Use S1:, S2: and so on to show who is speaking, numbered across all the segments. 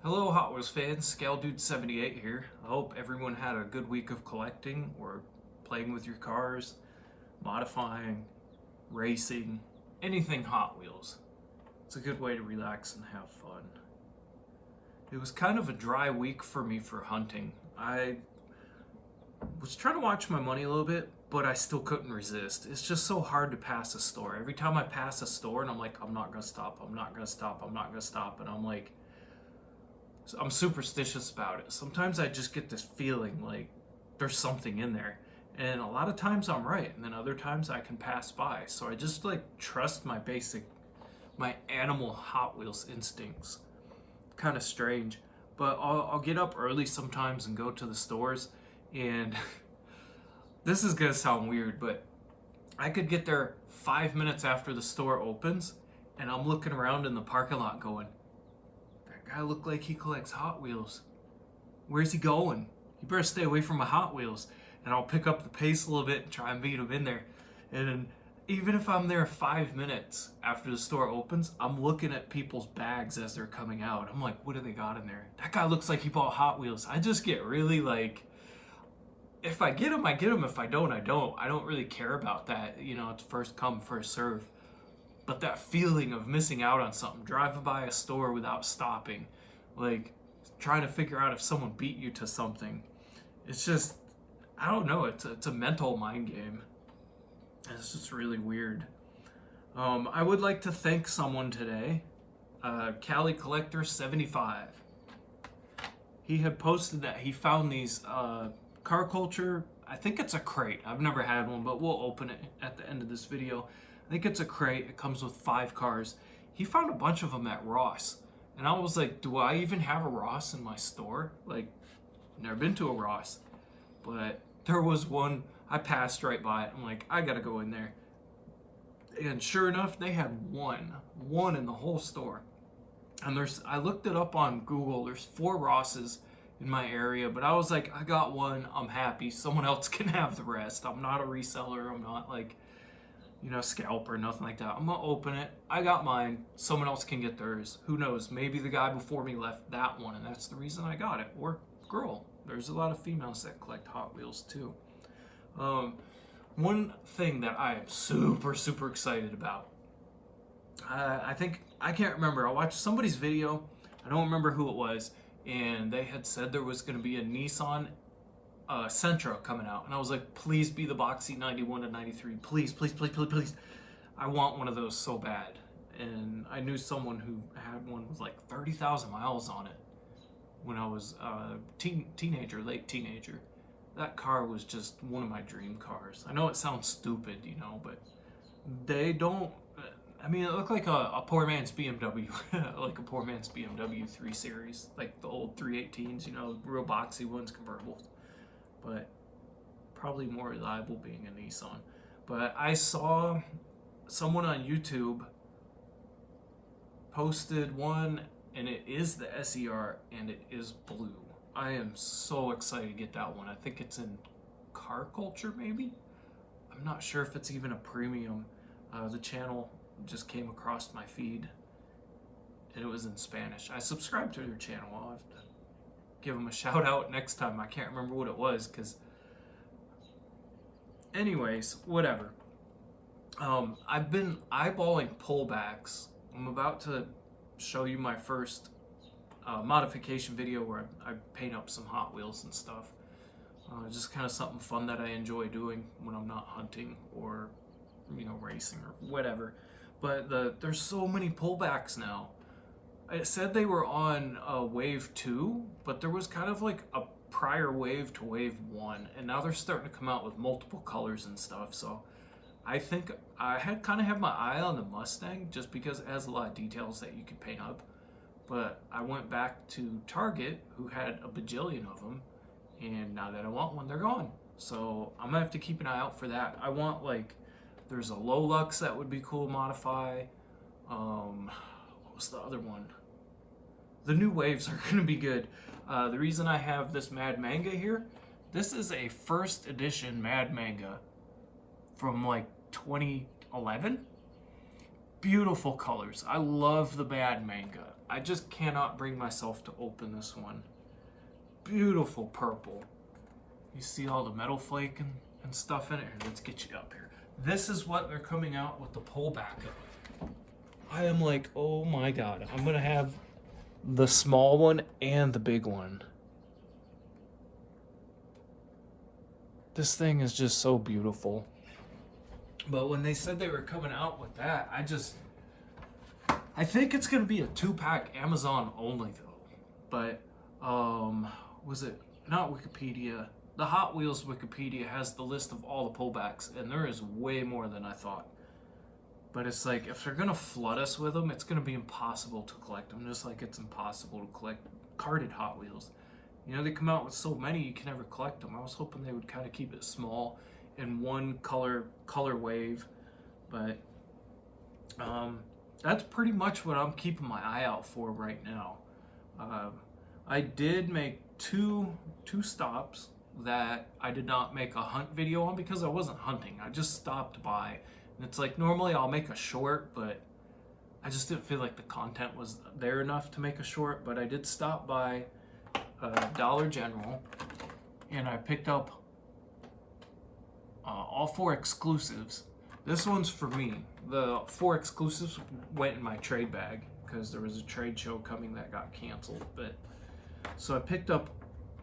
S1: Hello Hot Wheels fans, ScaleDude78 here. I hope everyone had a good week of collecting or playing with your cars, modifying, racing, anything Hot Wheels. It's a good way to relax and have fun. It was kind of a dry week for me for hunting. I was trying to watch my money a little bit, but I still couldn't resist. It's just so hard to pass a store. Every time I pass a store and I'm like, I'm not gonna stop, I'm not gonna stop, I'm not gonna stop, and I'm like, I'm superstitious about it. Sometimes I just get this feeling like there's something in there. And a lot of times I'm right, and then other times I can pass by. So I just trust my animal Hot Wheels instincts. Kind of strange. But I'll get up early sometimes and go to the stores. And this is going to sound weird, but I could get there 5 minutes after the store opens, and I'm looking around in the parking lot going, guy look like he collects Hot Wheels. Where's he going? You better stay away from my Hot Wheels. And I'll pick up the pace a little bit and try and beat him in there. And even if I'm there 5 minutes after the store opens, I'm looking at people's bags as they're coming out. I'm like, what do they got in there? That guy looks like he bought Hot Wheels. I just get really if I get him, I get him. If I don't, I don't. I don't really care about that. You know, it's first come, first serve. But that feeling of missing out on something, driving by a store without stopping, trying to figure out if someone beat you to something, it's just, I don't know, it's a mental mind game. It's just really weird. I would like to thank someone today, Cali Collector 75. He had posted that he found these car culture, I think it's a crate. I've never had one, but we'll open it at the end of this video. I think it's a crate. It comes with 5 cars. He found a bunch of them at Ross. And I was like, do I even have a Ross in my store? Never been to a Ross. But there was one. I passed right by it. I'm like, I gotta go in there. And sure enough, they had one in the whole store. And I looked it up on Google. There's 4 Rosses in my area. But I was like, I got one. I'm happy. Someone else can have the rest. I'm not a reseller. I'm not scalp or nothing like that. I'm gonna open it. I got mine. Someone else can get theirs. Who knows? Maybe the guy before me left that one, and that's the reason I got it. Or girl. There's a lot of females that collect Hot Wheels too. One thing that I am super excited about. I can't remember. I watched somebody's video. I don't remember who it was, and they had said there was going to be a Nissan Sentra coming out, and I was like, please be the boxy 91 to 93, please. I want one of those so bad. And I knew someone who had one with 30,000 miles on it when I was a late teenager. That car was just one of my dream cars. I know it sounds stupid, but they don't. I mean, it looked like a poor man's BMW, like a poor man's BMW 3 Series, like the old 318s, real boxy ones, convertibles. But probably more reliable being a Nissan. But I saw someone on YouTube posted one, and it is the SER, and it is blue. I am so excited to get that one. I think it's in car culture, maybe? I'm not sure if it's even a premium. The channel just came across my feed, and it was in Spanish. I subscribed to their channel. I'll have to give them a shout out next time. I can't remember what it was, because anyways, whatever. I've been eyeballing pullbacks. I'm about to show you my first modification video where I paint up some Hot Wheels and stuff. Just kind of something fun that I enjoy doing when I'm not hunting or racing or whatever. But there's so many pullbacks now. It said they were on wave 2, but there was kind of like a prior wave to wave 1, and now they're starting to come out with multiple colors and stuff. So I think I kind of have my eye on the Mustang just because it has a lot of details that you can paint up. But I went back to Target, who had a bajillion of them, and now that I want one, they're gone. So I'm gonna have to keep an eye out for that. I want there's a Lolux that would be cool to modify. What was the other one? The new waves are gonna be good. The reason I have this Mad Manga here, this is a first edition Mad Manga from 2011. Beautiful colors. I love the Mad Manga. I just cannot bring myself to open this one. Beautiful purple. You see all the metal flake and stuff in it? Here, let's get you up here. This is what they're coming out with the pullback of. I am like, oh my god. I'm going to have the small one and the big one. This thing is just so beautiful. But when they said they were coming out with that, I think it's going to be a 2-pack Amazon only though. But was it not Wikipedia? The Hot Wheels Wikipedia has the list of all the pullbacks, and there is way more than I thought. But it's like, if they're going to flood us with them, it's going to be impossible to collect them, just like it's impossible to collect carded Hot Wheels. You know, they come out with so many, you can never collect them. I was hoping they would kind of keep it small in one color wave. But that's pretty much what I'm keeping my eye out for right now. I did make two stops that I did not make a hunt video on because I wasn't hunting. I just stopped by. And it's like, normally I'll make a short, but I just didn't feel like the content was there enough to make a short. But I did stop by Dollar General, and I picked up all 4 exclusives. This one's for me. The 4 exclusives went in my trade bag because there was a trade show coming that got canceled. But so I picked up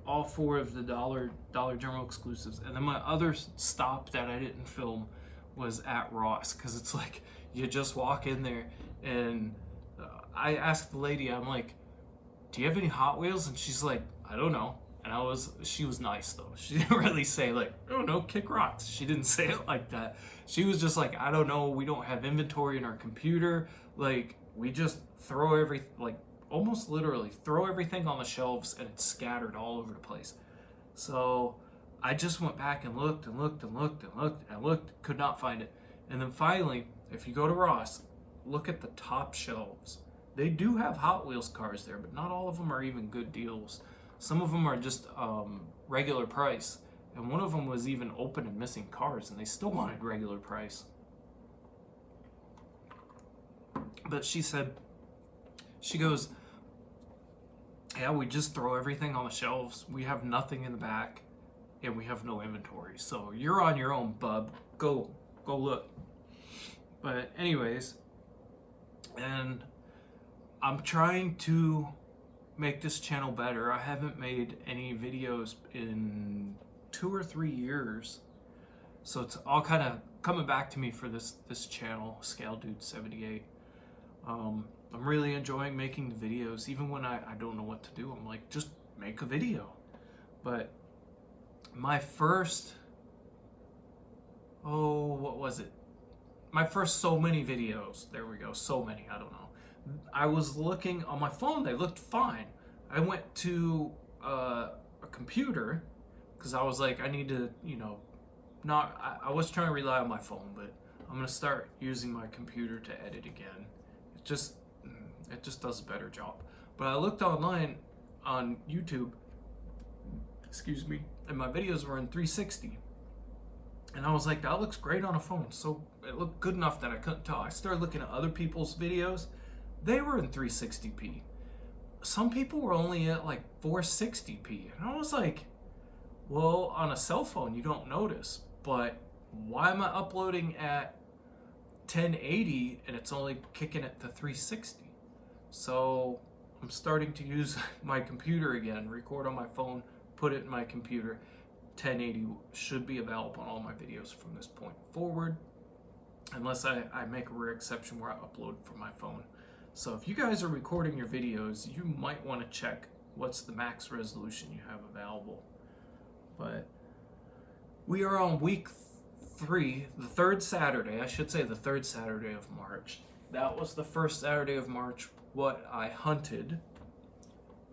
S1: all 4 of the Dollar General exclusives, and then my other stop that I didn't film was at Ross, because it's like, you just walk in there, and I asked the lady, I'm like, do you have any Hot Wheels? And she's like, I don't know. And she was nice though. She didn't really say like, oh no, kick rocks. She didn't say it like that. She was just like, I don't know, we don't have inventory in our computer. Like, we just throw almost literally throw everything on the shelves, and it's scattered all over the place. So I just went back and looked, could not find it. And then finally, if you go to Ross, look at the top shelves. They do have Hot Wheels cars there, but not all of them are even good deals. Some of them are just regular price. And one of them was even open and missing cars, and they still wanted regular price. But she goes, yeah, we just throw everything on the shelves. We have nothing in the back, and we have no inventory. So you're on your own, bub. Go look. But anyways, and I'm trying to make this channel better. I haven't made any videos in 2 or 3 years. So it's all kind of coming back to me for this channel, Scale Dude 78. I'm really enjoying making the videos. Even when I don't know what to do, I'm like, just make a video. But my first, what was it? My first so many videos, there we go, so many, I don't know. I was looking on my phone, they looked fine. I went to a computer, because I was like, I need to, I was trying to rely on my phone, but I'm going to start using my computer to edit again. It just does a better job. But I looked online on YouTube, and my videos were in 360. And I was like, that looks great on a phone. So it looked good enough that I couldn't tell. I started looking at other people's videos. They were in 360p. Some people were only at like 460p. And I was like, well, on a cell phone, you don't notice. But why am I uploading at 1080 and it's only kicking it to 360? So I'm starting to use my computer again, record on my phone, put it in my computer. 1080 should be available on all my videos from this point forward, unless I make a rare exception where I upload from my phone. So if you guys are recording your videos, you might want to check what's the max resolution you have available. But we are on week 3, the third Saturday, I should say the third Saturday of March. That was the first Saturday of March what I hunted,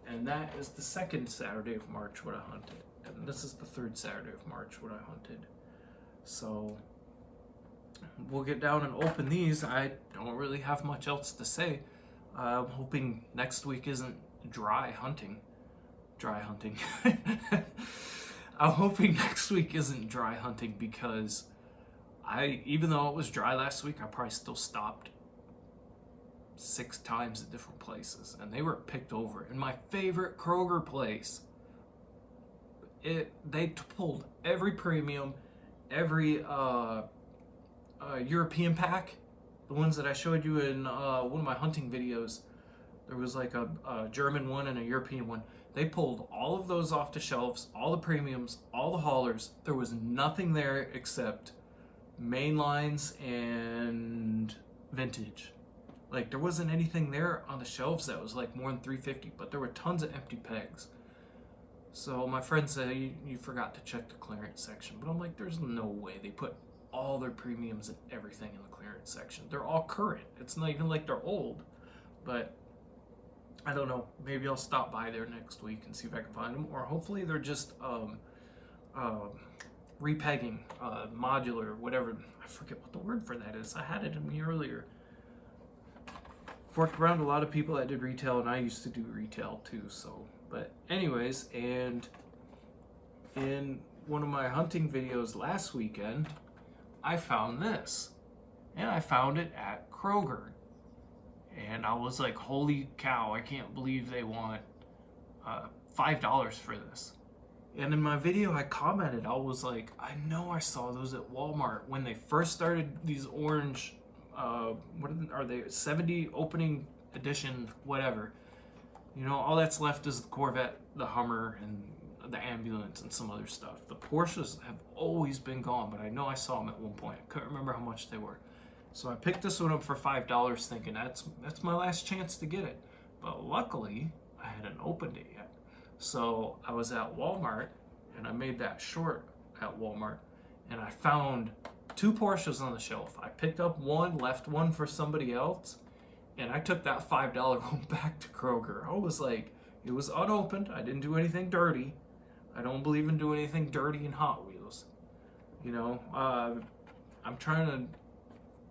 S1: and that is the second Saturday of March what I hunted. And this is the third Saturday of March what I hunted. So we'll get down and open these. I don't really have much else to say. I'm hoping next week isn't dry hunting. I'm hoping next week isn't dry hunting, because even though it was dry last week, I probably still stopped 6 times at different places, and they were picked over. In my favorite Kroger place, they pulled every premium, every European pack, the ones that I showed you in one of my hunting videos. There was like a German one and a European one. They pulled all of those off the shelves, all the premiums, all the haulers. There was nothing there except main lines and vintage. Like, there wasn't anything there on the shelves that was like more than $350, but there were tons of empty pegs. So my friend said, you forgot to check the clearance section. But I'm like, there's no way they put all their premiums and everything in the clearance section. They're all current. It's not even like they're old. But I don't know. Maybe I'll stop by there next week and see if I can find them. Or hopefully they're just repegging, modular, whatever. I forget what the word for that is. I had it in me earlier. Worked around a lot of people that did retail, and I used to do retail too. So, but anyways, and in one of my hunting videos last weekend, I found this, and I found it at Kroger, and I was like, holy cow, I can't believe they want $5 for this. And in my video, I commented, I was like, I know I saw those at Walmart when they first started these orange, what are they, 70 opening edition, whatever. You know, all that's left is the Corvette, the Hummer, and the ambulance, and some other stuff. The Porsches have always been gone, but I know I saw them at one point. I couldn't remember how much they were. So I picked this one up for $5 thinking that's my last chance to get it. But luckily, I hadn't opened it yet. So I was at Walmart, and I made that short at Walmart, and I found 2 Porsches on the shelf. I picked up one, left one for somebody else, and I took that $5 one back to Kroger. I was like, it was unopened. I didn't do anything dirty. I don't believe in doing anything dirty in Hot Wheels. You know, I'm trying to,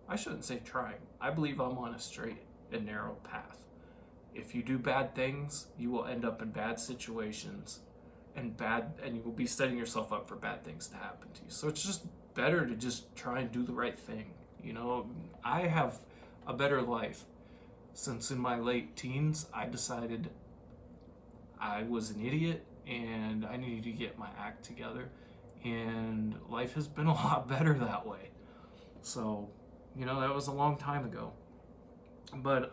S1: I shouldn't say trying. I believe I'm on a straight and narrow path. If you do bad things, you will end up in bad situations, and you will be setting yourself up for bad things to happen to you. So it's just better to just try and do the right thing. You know, I have a better life since in my late teens I decided I was an idiot and I needed to get my act together, and life has been a lot better that way. So, you know, that was a long time ago. But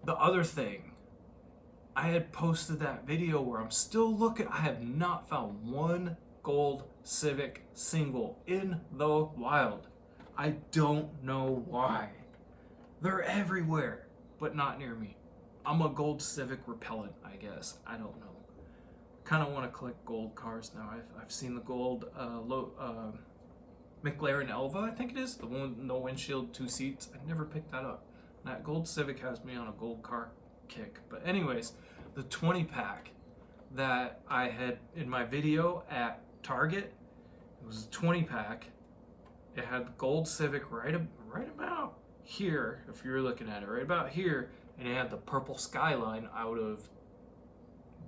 S1: the other thing, I had posted that video where I'm still looking. I have not found one gold Civic single in the wild. I don't know why. They're everywhere, but not near me. I'm a gold Civic repellent, I guess. I don't know. Kind of want to collect gold cars now. I've seen the gold McLaren Elva, I think it is, the one with no windshield, 2 seats. I never picked that up. That gold Civic has me on a gold car kick. But anyways, the 20 pack that I had in my video at Target, it was a 20 pack. It had the gold Civic right about here, if you're looking at it, right about here, and it had the purple Skyline out of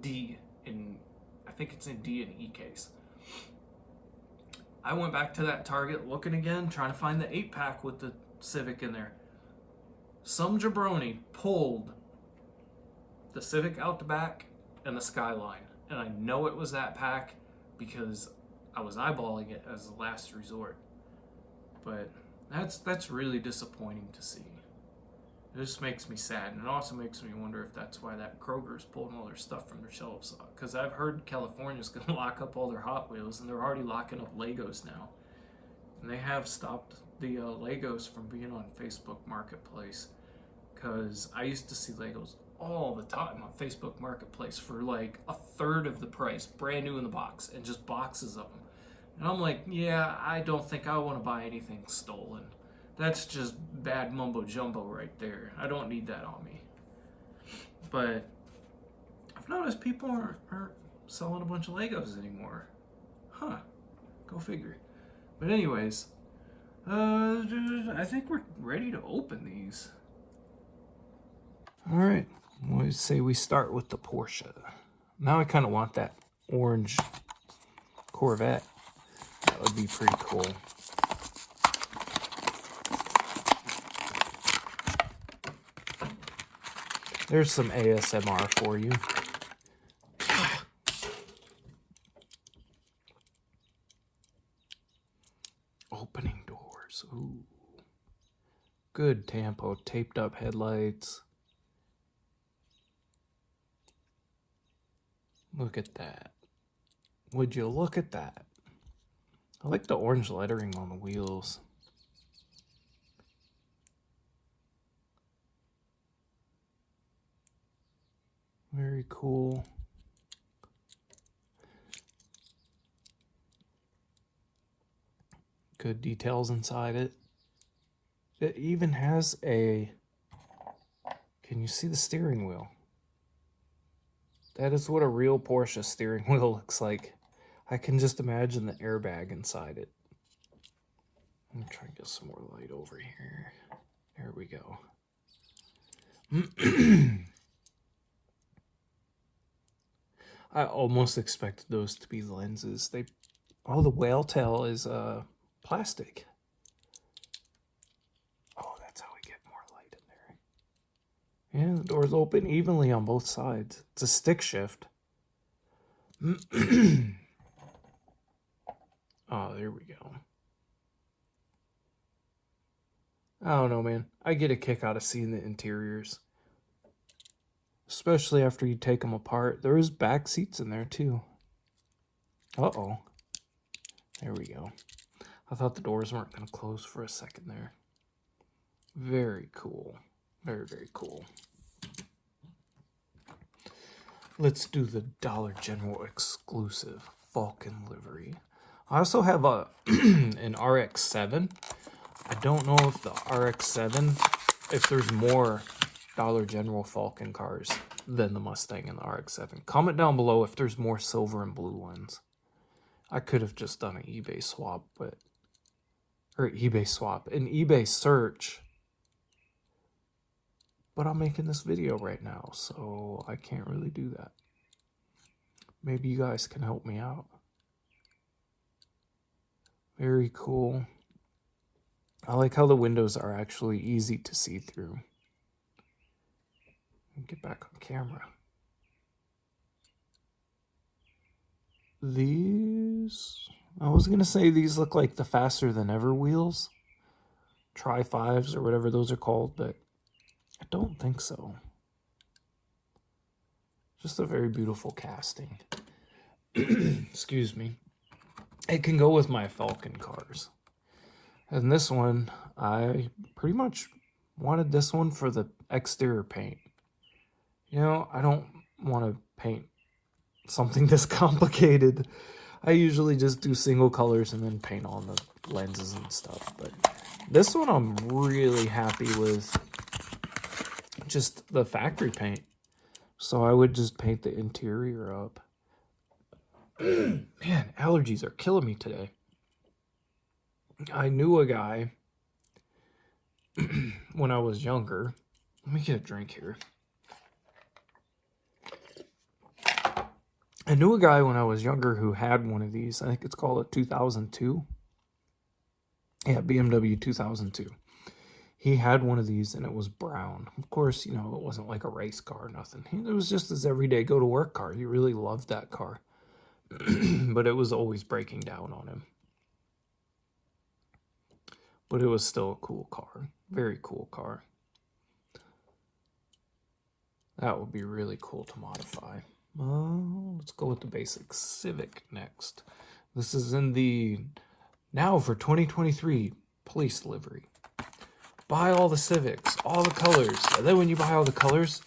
S1: D in, I think it's in D and E case. I went back to that Target looking again, trying to find the 8 pack with the Civic in there. Some jabroni pulled the Civic out the back and the Skyline, and I know it was that pack because I was eyeballing it as a last resort. But that's really disappointing to see. It just makes me sad, and it also makes me wonder if that's why that Kroger's pulling all their stuff from their shelves. Because I've heard California's going to lock up all their Hot Wheels, and they're already locking up Legos now. And they have stopped the Legos from being on Facebook Marketplace. Because I used to see Legos all the time on Facebook Marketplace for like a third of the price, brand new in the box, and just boxes of them. And I'm like, yeah, I don't think I want to buy anything stolen. That's just bad mumbo jumbo right there. I don't need that on me. But I've noticed people aren't selling a bunch of Legos anymore. Huh. Go figure. But anyways, I think we're ready to open these. All right, I say we start with the Porsche. Now I kind of want that orange Corvette. That would be pretty cool. There's some ASMR for you. Opening doors. Ooh. Good tempo. Taped up headlights. Look at that. Would you look at that? I like the orange lettering on the wheels. Very cool. Good details inside it. It even has a... Can you see the steering wheel? That is what a real Porsche steering wheel looks like. I can just imagine the airbag inside it. I'm gonna try and get some more light over here. There we go. I almost expected those to be lenses. Oh, the whale tail is plastic. Oh, that's how we get more light in there. Yeah, the doors open evenly on both sides. It's a stick shift. Oh, there we go. I don't know, man. I get a kick out of seeing the interiors. Especially after you take them apart. There is back seats in there, too. Uh-oh. There we go. I thought the doors weren't going to close for a second there. Very cool. Very, very cool. Let's do the Dollar General exclusive Falcon livery. I also have an RX-7. I don't know if the RX-7, if there's more Dollar General Falcon cars than the Mustang and the RX-7. Comment down below if there's more silver and blue ones. I could have just done an eBay swap, an eBay search. But I'm making this video right now, so I can't really do that. Maybe you guys can help me out. Very cool. I like how the windows are actually easy to see through. Get back on camera. These, I was going to say these look like the Faster Than Ever wheels. Tri-5s or whatever those are called, but I don't think so. Just a very beautiful casting. Excuse me. It can go with my Falcon cars. And this one, I pretty much wanted this one for the exterior paint. You know, I don't want to paint something this complicated. I usually just do single colors and then paint on the lenses and stuff. But this one I'm really happy with just the factory paint. So I would just paint the interior up. Man, allergies are killing me today. I knew a guy when I was younger. Let me get a drink here. I knew a guy when I was younger who had one of these. I think it's called a 2002. Yeah, BMW 2002. He had one of these and it was brown. Of course, you know, it wasn't like a race car or nothing. It was just his everyday go-to-work car. He really loved that car. But it was always breaking down on him. But it was still a cool car. Very cool car. That would be really cool to modify. Let's go with the basic Civic next. This is in the now for 2023 police livery. Buy all the Civics, all the colors. And then when you buy all the colors,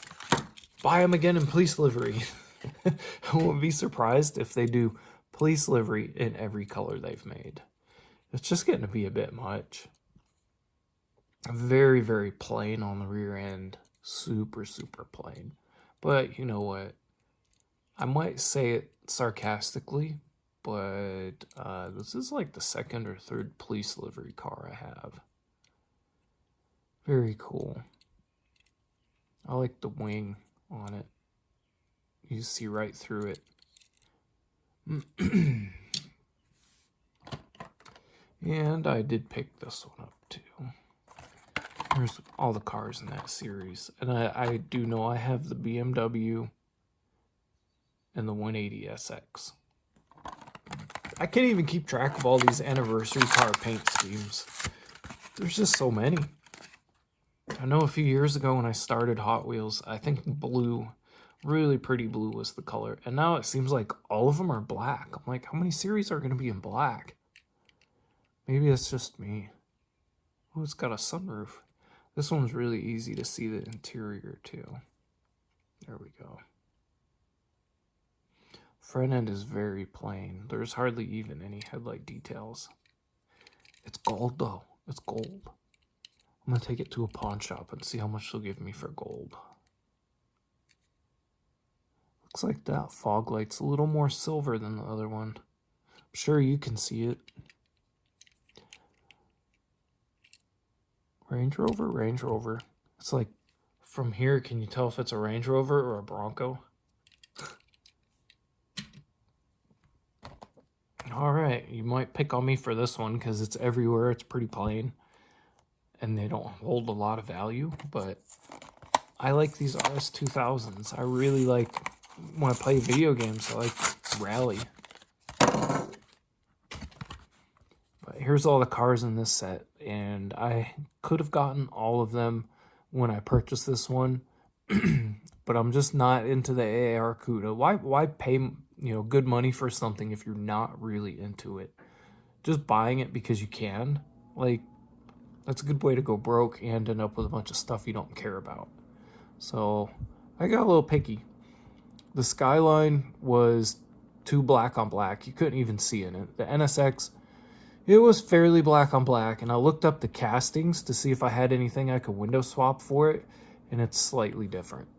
S1: buy them again in police livery. I won't be surprised if they do police livery in every color they've made. It's just getting to be a bit much. Very, very plain on the rear end. Super, super plain. But you know what? I might say it sarcastically, but this is like the second or third police livery car I have. Very cool. I like the wing on it. You see right through it. And I did pick this one up too. Here's all the cars in that series. And I do know I have the BMW and the 180SX. I can't even keep track of all these anniversary car paint schemes. There's just so many. I know a few years ago when I started Hot Wheels, I think blue, really pretty blue was the color. And now it seems like all of them are black. I'm like, how many series are going to be in black? Maybe it's just me. Oh, it's got a sunroof. This one's really easy to see the interior too. There we go. Front end is very plain. There's hardly even any headlight details. It's gold though. It's gold. I'm going to take it to a pawn shop and see how much they'll give me for gold. Looks like that fog light's a little more silver than the other one. I'm sure you can see it. Range Rover, Range Rover. It's like, from here, can you tell if it's a Range Rover or a Bronco? Alright, you might pick on me for this one because it's everywhere, it's pretty plain. And they don't hold a lot of value, but I like these RS2000s. I really like, when I play video games, I like rally. But here's all the cars in this set, and I could have gotten all of them when I purchased this one, but I'm just not into the AR CUDA. Why pay, good money for something if you're not really into it? Just buying it because you can, like, that's a good way to go broke and end up with a bunch of stuff you don't care about. So I got a little picky. The Skyline was too black on black. You couldn't even see in it. The NSX, it was fairly black on black. And I looked up the castings to see if I had anything I could window swap for it. And it's slightly different.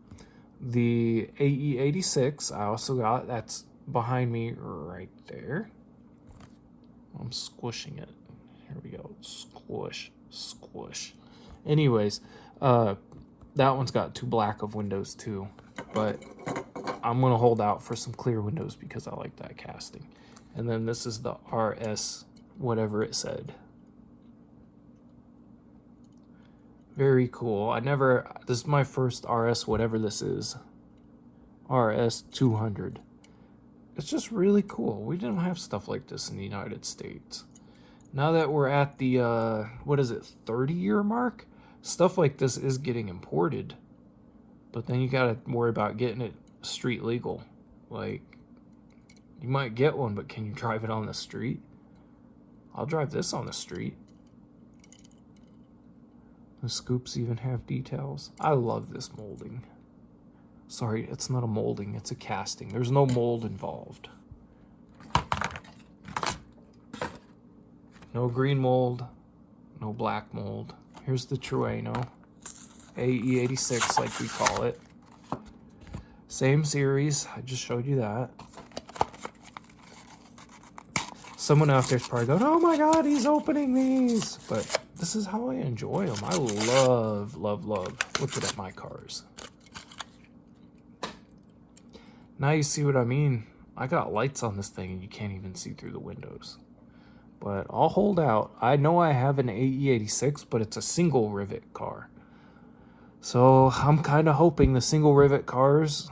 S1: The AE86 I also got. That's behind me right there. I'm squishing it. Here we go. Squish. Anyways, that one's got too black of windows too, but I'm gonna hold out for some clear windows because I like that casting. And then this is the RS whatever it said. Very cool. This is my first RS whatever this is. RS 200. It's just really cool. We didn't have stuff like this in the United States. Now that we're at the, 30-year mark, stuff like this is getting imported. But then you gotta worry about getting it street legal. Like, you might get one, but can you drive it on the street? I'll drive this on the street. The scoops even have details. I love this molding. Sorry, it's not a molding, it's a casting. There's no mold involved. No green mold, no black mold. Here's the Trueno, AE86 like we call it. Same series, I just showed you that. Someone out there's probably going, oh my god, he's opening these. But this is how I enjoy them. I love looking at my cars. Now you see what I mean. I got lights on this thing and you can't even see through the windows. But I'll hold out. I know I have an AE86, but it's a single rivet car. So I'm kind of hoping the single rivet cars,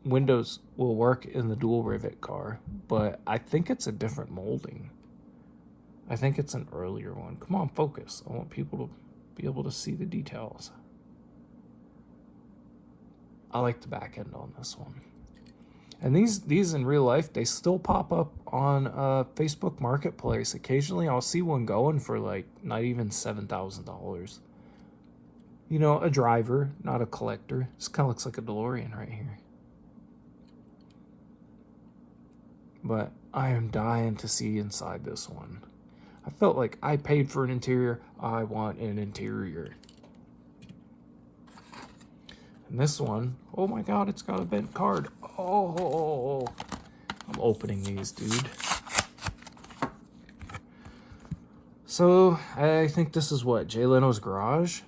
S1: windows will work in the dual rivet car. But I think it's a different molding. I think it's an earlier one. Come on, focus. I want people to be able to see the details. I like the back end on this one. And these in real life, they still pop up on Facebook Marketplace. Occasionally, I'll see one going for like not even $7,000. You know, a driver, not a collector. This kind of looks like a DeLorean right here. But I am dying to see inside this one. I felt like I paid for an interior. I want an interior. And this one, oh my god, it's got a bent card. Oh, I'm opening these, dude. So, I think this is what, Jay Leno's garage?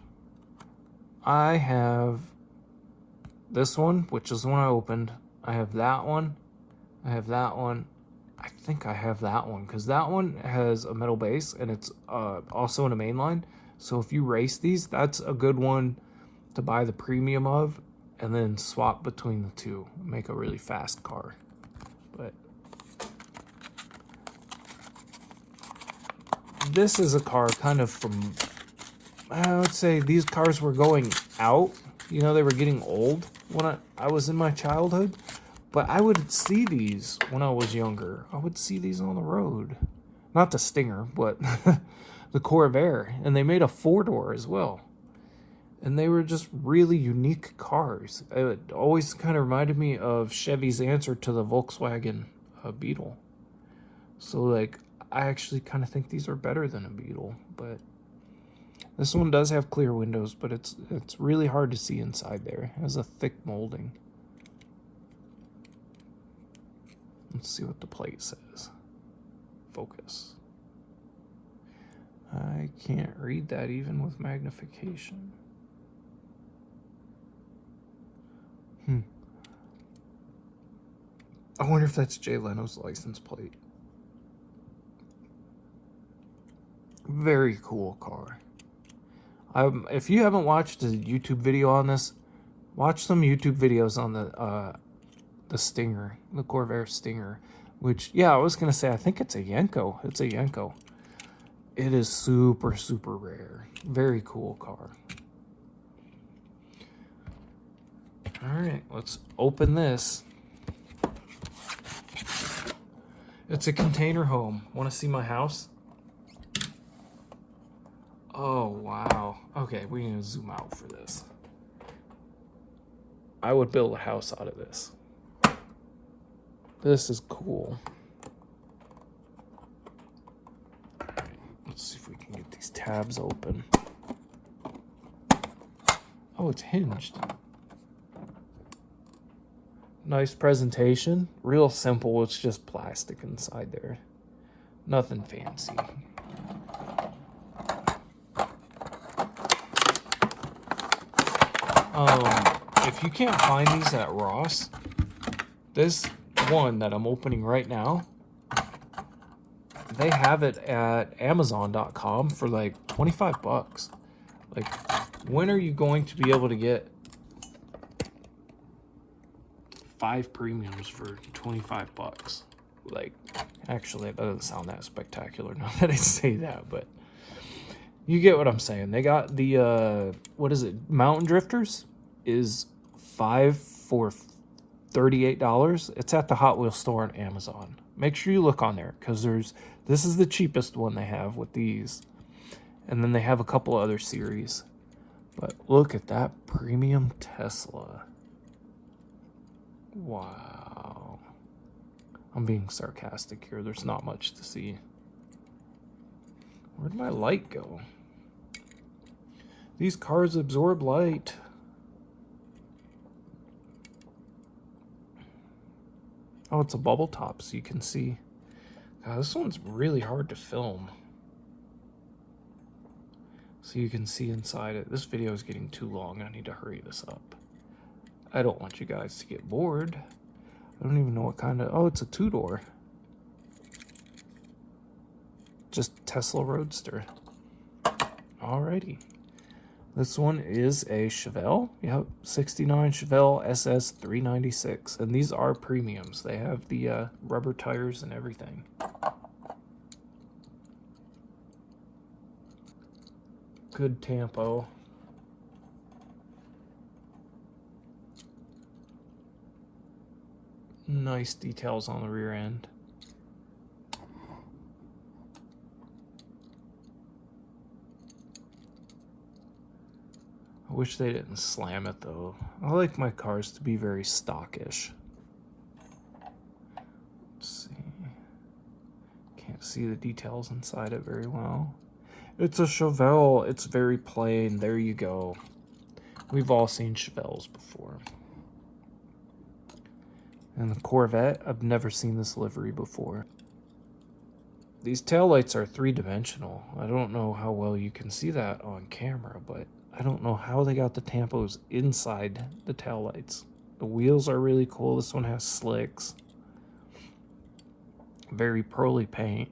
S1: I have this one, which is the one I opened. I have that one. I have that one. I think I have that one, because that one has a metal base, and it's also in a main line. So if you race these, that's a good one to buy the premium of and then swap between the two. Make a really fast car. But this is a car kind of from, I would say these cars were going out. You know, they were getting old when I was in my childhood. But I would see these when I was younger. I would see these on the road. Not the Stinger, but the Corvair. And they made a 4-door as well. And they were just really unique cars. It always kind of reminded me of Chevy's answer to the Volkswagen Beetle. So, like, I actually kind of think these are better than a Beetle. But this one does have clear windows, but it's really hard to see inside there. It has a thick molding. Let's see what the plate says. Focus. I can't read that even with magnification. I wonder if that's Jay Leno's license plate. Very cool car. If you haven't watched a YouTube video on this, watch some YouTube videos on the Stinger, the Corvair Stinger, which, yeah, I was going to say, I think it's a Yenko. It's a Yenko. It is super, super rare. Very cool car. All right, let's open this. It's a container home. Want to see my house? Oh, wow. Okay, we need to zoom out for this. I would build a house out of this. This is cool. All right, let's see if we can get these tabs open. Oh, it's hinged. Nice presentation. Real simple. It's just plastic inside there. Nothing fancy. If you can't find these at Ross, this one that I'm opening right now, they have it at Amazon.com for like 25 bucks. Like, when are you going to be able to get 5 premiums for 25 bucks? Like, actually, that doesn't sound that spectacular now that I say that, but you get what I'm saying. They got the, what is it? Mountain Drifters is 5 for $38. It's at the Hot Wheels store on Amazon. Make sure you look on there, because this is the cheapest one they have with these. And then they have a couple other series. But look at that premium Tesla. Wow. I'm being sarcastic here. There's not much to see. Where'd my light go? These cars absorb light. Oh, it's a bubble top, so you can see. God, this one's really hard to film. So you can see inside it. This video is getting too long. I need to hurry this up. I don't want you guys to get bored. I don't even know what kind of... Oh, it's a 2-door. Just Tesla Roadster. Alrighty. This one is a Chevelle. Yep, 69 Chevelle SS 396. And these are premiums. They have the rubber tires and everything. Good tempo. Nice details on the rear end. I wish they didn't slam it though. I like my cars to be very stockish. Let's see. Can't see the details inside it very well. It's a Chevelle. It's very plain. There you go. We've all seen Chevelles before. And the Corvette, I've never seen this livery before. These taillights are 3-dimensional. I don't know how well you can see that on camera, but I don't know how they got the tampos inside the taillights. The wheels are really cool. This one has slicks. Very pearly paint.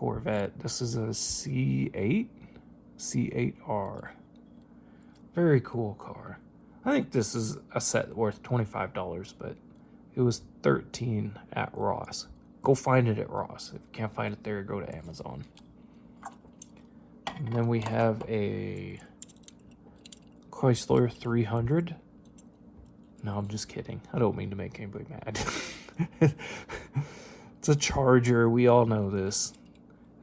S1: Corvette. This is a C8? C8R. Very cool car. I think this is a set worth $25, but it was $13 at Ross. Go find it at Ross. If you can't find it there, go to Amazon. And then we have a Chrysler 300. No, I'm just kidding. I don't mean to make anybody mad. It's a Charger. We all know this.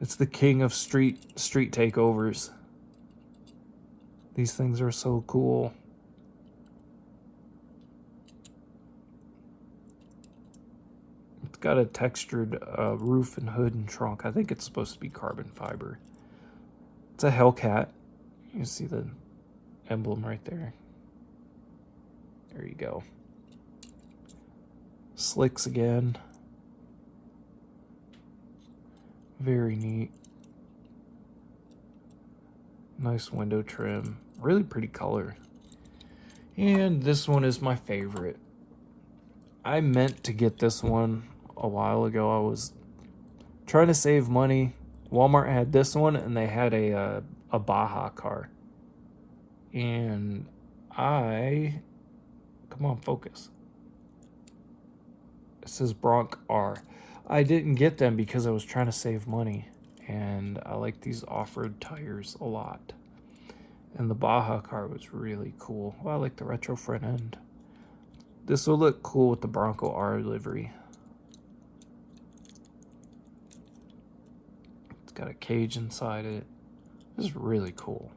S1: It's the king of street takeovers. These things are so cool. It's got a textured roof and hood and trunk. I think it's supposed to be carbon fiber. It's a Hellcat. You can see the emblem right there. There you go. Slicks again. Very neat. Nice window trim. Really pretty color. And this one is my favorite. I meant to get this one a while ago. I was trying to save money. Walmart had this one, and they had a Baja car. And come on, focus. It says Bronc R. I didn't get them because I was trying to save money, and I like these off-road tires a lot. And the Baja car was really cool. Well, I like the retro front end. This will look cool with the Bronco R livery. It's got a cage inside it. This is really cool.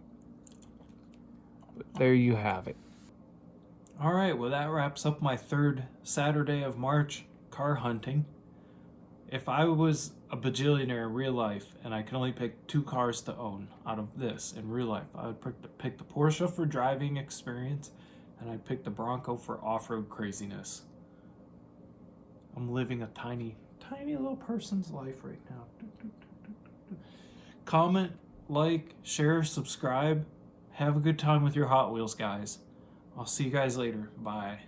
S1: But there you have it. All right, well, that wraps up my third Saturday of March car hunting. If I was a bajillionaire in real life and I could only pick 2 cars to own out of this in real life, I would pick the Porsche for driving experience, and I'd pick the Bronco for off-road craziness. I'm living a tiny little person's life right now. Comment, like, share, subscribe. Have a good time with your Hot Wheels, guys. I'll see you guys later. Bye.